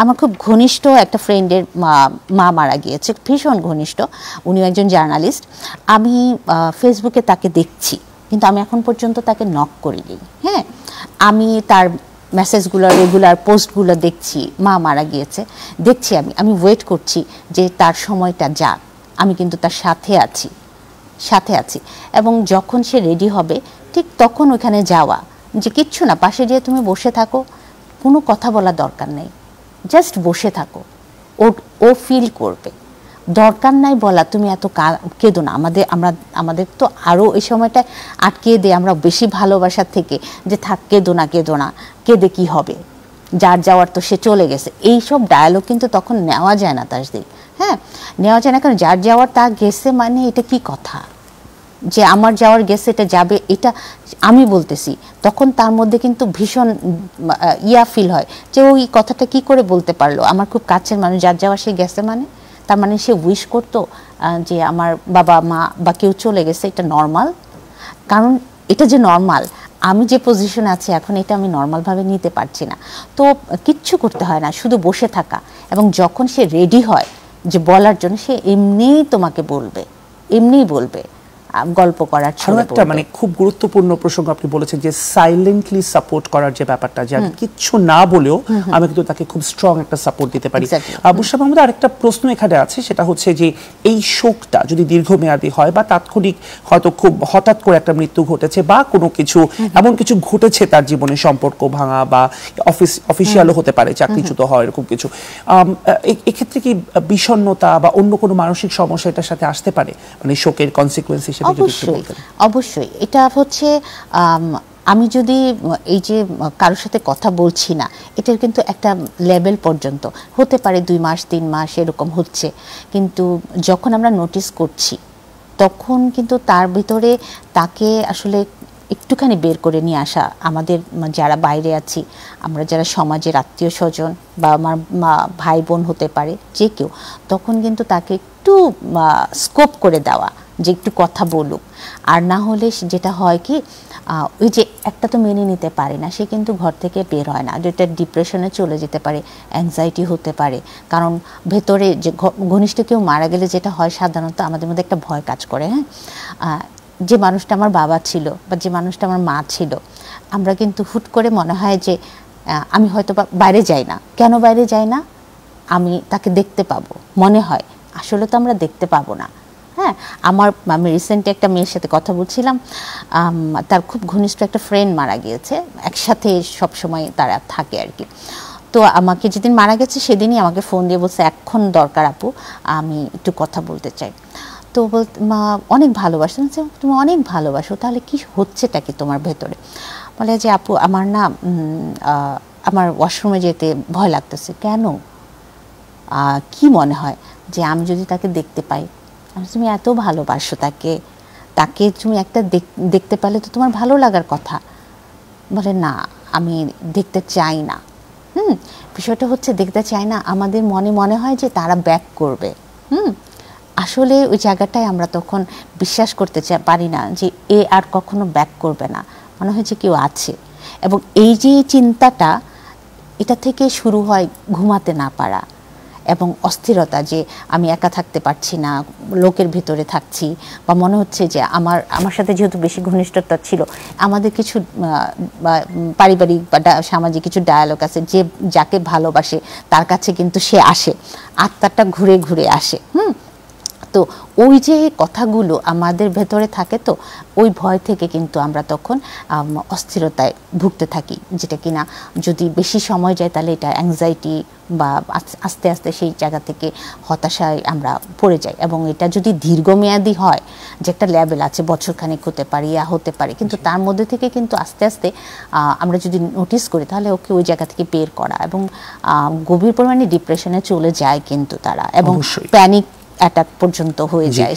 আমার খুব ঘনিষ্ঠ একটা ফ্রেন্ডের মা মারা গিয়েছে, ভীষণ ঘনিষ্ঠ, উনিও একজন জার্নালিস্ট। আমি ফেসবুকে তাকে দেখছি, কিন্তু আমি এখন পর্যন্ত তাকে নক করিনি। হ্যাঁ, আমি তার মেসেজগুলো, রেগুলার পোস্টগুলো দেখছি, মা মারা গিয়েছে দেখছি, আমি ওয়েট করছি যে তার সময়টা যাক, আমি কিন্তু তার সাথে আছি। এবং যখন সে রেডি হবে ঠিক তখন ওখানে যাওয়া, যে কিচ্ছু না, পাশে গিয়ে তুমি বসে থাকো, কোনো কথা বলা দরকার নেই, জাস্ট বসে থাকো, ও ফিল করবে, দরকার নাই বলা তুমি এত কেঁদো না। আমাদের তো আরও এই সময়টা আটকে দেয় আমরা বেশি ভালোবাসার থেকে, যে থাক কেঁদো না, কেঁদে কি হবে, যার যাওয়ার তো সে চলে গেছে। এইসব ডায়ালগ কিন্তু তখন নেওয়া যায় না তাসদিক। হ্যাঁ, নেওয়া যায় না, কারণ যার যাওয়ার তা গেছে, মানে এটা কি কথা, যে আমার যাওয়ার গেছে এটা যাবে, এটা আমি বলতেছি, তখন তার মধ্যে কিন্তু ভীষণ ফিল হয় যে ওই কথাটা কি করে বলতে পারলো, আমার খুব কাছের মানুষ যার যাওয়ার সে গেছে, মানে তার মানে সে উইশ করতো যে আমার বাবা মা বা কেউ চলে গেছে, এটা নর্মাল। কারণ এটা যে নর্মাল, আমি যে পজিশনে আছি এখন, এটা আমি নর্মালভাবে নিতে পারছি না। তো কিচ্ছু করতে হয় না, শুধু বসে থাকা, এবং যখন সে রেডি হয় যে বলার জন্য, সে এমনিই তোমাকে বলবে, এমনিই বলবে, গল্প করার ছিল। একটা মানে খুব গুরুত্বপূর্ণ প্রসঙ্গ আপনি বলেছেন, যে সাইলেন্টলি সাপোর্ট করার যে ব্যাপারটা, যে আমি কিচ্ছু না বলেও আমি কিন্তু তাকে খুব স্ট্রং একটা সাপোর্ট দিতে পারি। বুশরা মাহমুদ, আরেকটা প্রশ্ন এখানে আছে, সেটা হচ্ছে যে এই শোকটা যদি দীর্ঘমেয়াদী হয় বা তাৎক্ষণিক, হয়তো খুব হঠাৎ করে একটা মৃত্যু ঘটেছে বা কোনো কিছু এমন কিছু ঘটেছে তার জীবনে, সম্পর্ক ভাঙা বা অফিসিয়ালও হতে পারে, চাকরিচ্যুত হয়, এরকম কিছু, এক্ষেত্রে কি বিষণ্ণতা বা অন্য কোনো মানসিক সমস্যা এটার সাথে আসতে পারে, মানে শোকের কনসিকুয়েন্স? অবশ্যই এটা হচ্ছে, আমি যদি এই যে কারোর সাথে কথা বলছি না, এটার কিন্তু একটা লেভেল পর্যন্ত হতে পারে, 2 মাস 3 মাস এরকম হচ্ছে, কিন্তু যখন আমরা নোটিস করছি তখন কিন্তু তার ভিতরে তাকে আসলে একটুখানি বের করে নিয়ে আসা, আমাদের যারা বাইরে আছি, আমরা যারা সমাজের আত্মীয় স্বজন বা আমার ভাই বোন হতে পারে, যে কেউ, তখন কিন্তু তাকে একটু স্কোপ করে দেওয়া, যে একটু কথা বলুক। আর না হলে যেটা হয় কি, ওই যে একটা তো মেনে নিতে পারে না, সে কিন্তু ঘর থেকে বের হয় না, যেটা ডিপ্রেশনে চলে যেতে পারে, অ্যাংজাইটি হতে পারে। কারণ ভেতরে যে ঘনিষ্ঠ কেউ মারা গেলে যেটা হয়, সাধারণত আমাদের মধ্যে একটা ভয় কাজ করে। হ্যাঁ, যে মানুষটা আমার বাবা ছিল বা যে মানুষটা আমার মা ছিল, আমরা কিন্তু হুট করে মনে হয় যে আমি হয়তো বাইরে যাই না, কেন বাইরে যাই না, আমি তাকে দেখতে পাবো মনে হয়, আসলে তো আমরা দেখতে পাবো না। হ্যাঁ, আমি রিসেন্টলি একটা মেয়ের সাথে কথা বলছিলাম, তার খুব ঘনিষ্ঠ একটা ফ্রেন্ড মারা গিয়েছে, একসাথে সবসময় তারা থাকে আর কি। তো আমাকে যেদিন মারা গেছে সেদিনই আমাকে ফোন দিয়ে বলছে, এখন দরকার আপু, আমি একটু কথা বলতে চাই। তো অনেক ভালোবাসো, তুমি অনেক ভালোবাসো, তাহলে কি হচ্ছেটা কি তোমার ভেতরে? বলে যে আপু, আমার না আমার ওয়াশরুমে যেতে ভয় লাগতেছে। কেন, কি মনে হয় যে আমি যদি তাকে দেখতে পাই? তুমি এত ভালোবাসো তাকে তুমি একটা দেখতে পেলে তো তোমার ভালো লাগার কথা। বলে না, আমি দেখতে চাই না। বিষয়টা হচ্ছে দেখতে চাই না, আমাদের মনে হয় যে তারা ব্যাক করবে। আসলে ওই জায়গাটায় আমরা তখন বিশ্বাস করতে পারি না যে এ আর কখনো ব্যাক করবে না, মনে হয় যে কেউ আছে। এবং এই যে চিন্তাটা, এটা থেকে শুরু হয় ঘুমাতে না পারা এবং অস্থিরতা, যে আমি একা থাকতে পারছি না, লোকের ভিতরে থাকছি, বা মনে হচ্ছে যে আমার সাথে যেহেতু বেশি ঘনিষ্ঠতা ছিল, আমাদের কিছু পারিবারিক বা সামাজিক কিছু ডায়ালগ আছে, যে যাকে ভালোবাসে তার কাছে কিন্তু সে আসে, আত্মাটা ঘুরে ঘুরে আসে। তো ওই যে কথাগুলো আমাদের ভেতরে থাকে, তো ওই ভয় থেকে কিন্তু আমরা তখন অস্থিরতায় ভুগতে থাকি, যেটা কিনা যদি বেশি সময় যায় তাহলে এটা অ্যাংজাইটি বা আস্তে আস্তে সেই জায়গা থেকে হতাশায় আমরা পড়ে যাই। এবং এটা যদি দীর্ঘমেয়াদী হয়, যে একটা লেভেল আছে, বছরখানেক হতে পারে, হতে পারে, কিন্তু তার মধ্যে থেকে কিন্তু আস্তে আস্তে আমরা যদি নোটিস করি, তাহলে ওকে ওই জায়গা থেকে বের করা, এবং গভীর পরিমাণে ডিপ্রেশনে চলে যায় কিন্তু তারা, এবং প্যানিক অ্যাটাক পর্যন্ত হয়ে যায়।